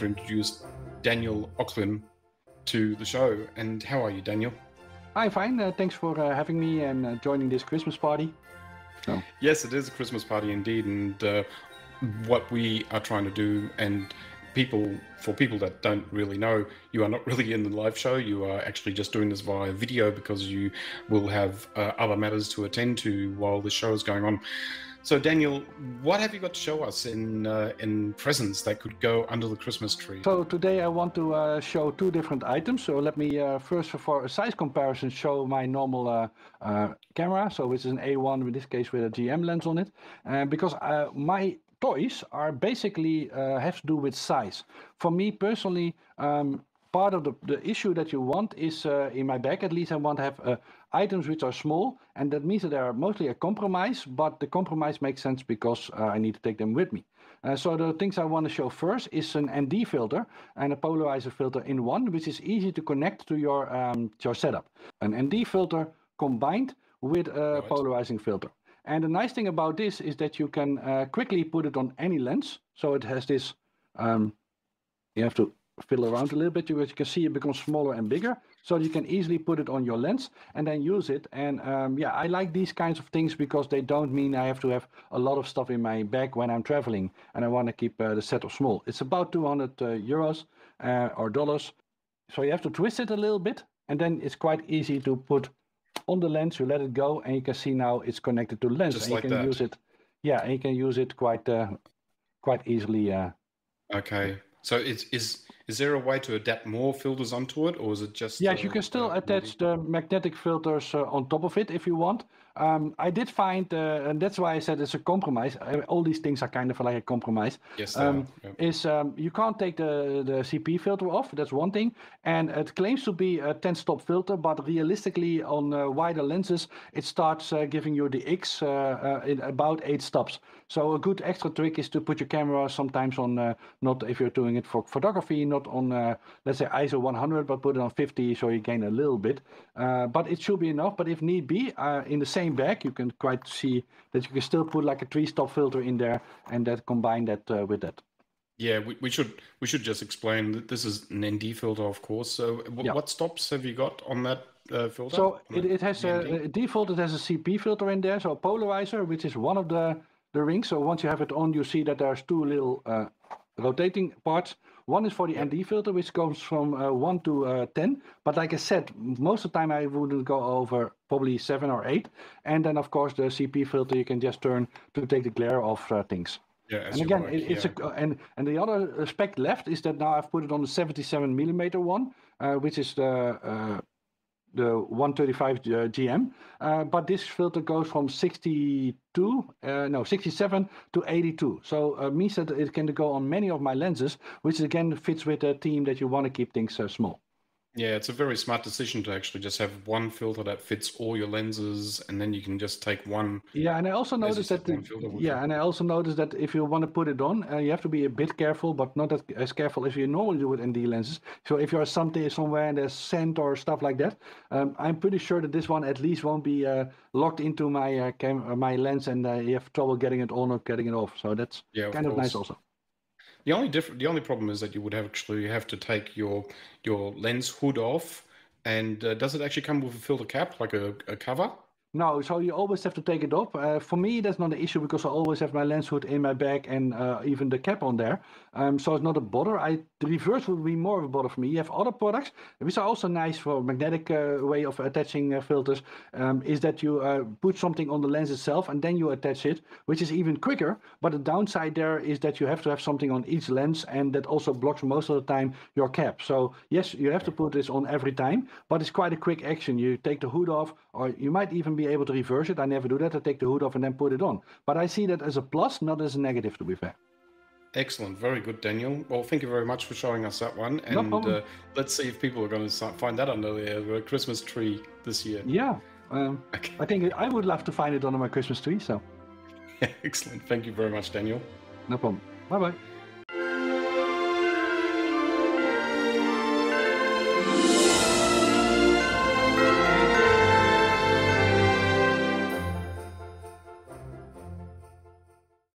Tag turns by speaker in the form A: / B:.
A: to introduce Daniel Ockeloen to the show. And how are you, Daniel?
B: I'm fine. Thanks for having me and joining this Christmas party. So.
A: Yes, it is a Christmas party indeed. And what we are trying to do, and for people that don't really know, you are not really in the live show. You are actually just doing this via video because you will have other matters to attend to while the show is going on. So Daniel, what have you got to show us in presents that could go under the Christmas tree?
B: So today I want to show two different items. So let me first, for a size comparison, show my normal camera. So which is an A1, in this case with a GM lens on it. Because my toys are basically have to do with size. For me personally, part of the issue that you want is, in my bag at least, I want to have items which are small, and that means that they are mostly a compromise, but the compromise makes sense because I need to take them with me. So the things I want to show first is an ND filter and a polarizer filter in one, which is easy to connect to your setup. An ND filter combined with a polarizing filter. And the nice thing about this is that you can quickly put it on any lens. So it has this, you have to fiddle around a little bit, you can see it becomes smaller and bigger, so you can easily put it on your lens and then use it. And yeah, I like these kinds of things because they don't mean I have to have a lot of stuff in my bag when I'm traveling and I want to keep the setup small. It's about 200 euros or dollars, so you have to twist it a little bit and then it's quite easy to put on the lens. You let it go and you can see now it's connected to the lens.
A: Just
B: and
A: like
B: you can
A: that.
B: use it, yeah, and you can use it quite easily.
A: Okay, so is there a way to adapt more filters onto it, or is it just...
B: Yes, you can still attach the magnetic filters on top of it if you want. I did find, and that's why I said it's a compromise. All these things are kind of like a compromise.
A: Yes,
B: you can't take the CP filter off, that's one thing. And it claims to be a 10-stop filter, but realistically on wider lenses, it starts giving you the X in about 8 stops. So a good extra trick is to put your camera sometimes on, not if you're doing it for photography, not on, let's say ISO 100, but put it on 50 so you gain a little bit. But it should be enough. But if need be, in the same bag, you can quite see that you can still put like a 3-stop filter in there and that combine that with that.
A: Yeah, we should just explain that this is an ND filter, of course. So what stops have you got on that filter?
B: So it has a default, it has a CP filter in there, so a polarizer, which is one of the rings. So once you have it on, you see that there's two little rotating parts. One is for the ND filter, which goes from 1 to 10. But like I said, most of the time I wouldn't go over probably 7 or 8. And then, of course, the CP filter you can just turn to take the glare off things.
A: Yeah,
B: and again, it's and the other spec left is that now I've put it on the 77mm one, which is the 135 GM, but this filter goes from 67 to 82. So means that it can go on many of my lenses, which again fits with the theme that you want to keep things small.
A: Yeah, it's a very smart decision to actually just have one filter that fits all your lenses, and then you can just take one.
B: Yeah, and I also noticed that. And I also noticed that if you want to put it on, you have to be a bit careful, but not as careful as you normally do with ND lenses. So if you're somewhere and there's sand or stuff like that, I'm pretty sure that this one at least won't be locked into my my lens, and you have trouble getting it on or getting it off. So that's kind of nice also.
A: The only problem is that you would actually have to take your lens hood off, and does it actually come with a filter cap, like a cover?
B: No, so you always have to take it off. For me, that's not an issue because I always have my lens hood in my bag and even the cap on there. So it's not a bother. The reverse would be more of a bother for me. You have other products, which are also nice for magnetic way of attaching filters, is that you put something on the lens itself and then you attach it, which is even quicker. But the downside there is that you have to have something on each lens, and that also blocks most of the time your cap. So yes, you have to put this on every time, but it's quite a quick action. You take the hood off, or you might even be able to reverse it. I never do that. I take the hood off and then put it on. But I see that as a plus, not as a negative, to be fair.
A: Excellent. Very good, Daniel. Well, thank you very much for showing us that one. And
B: no
A: let's see if people are going to find that under their Christmas tree this year.
B: Yeah. Okay. I think I would love to find it under my Christmas tree. So.
A: Excellent. Thank you very much, Daniel.
B: No problem. Bye-bye.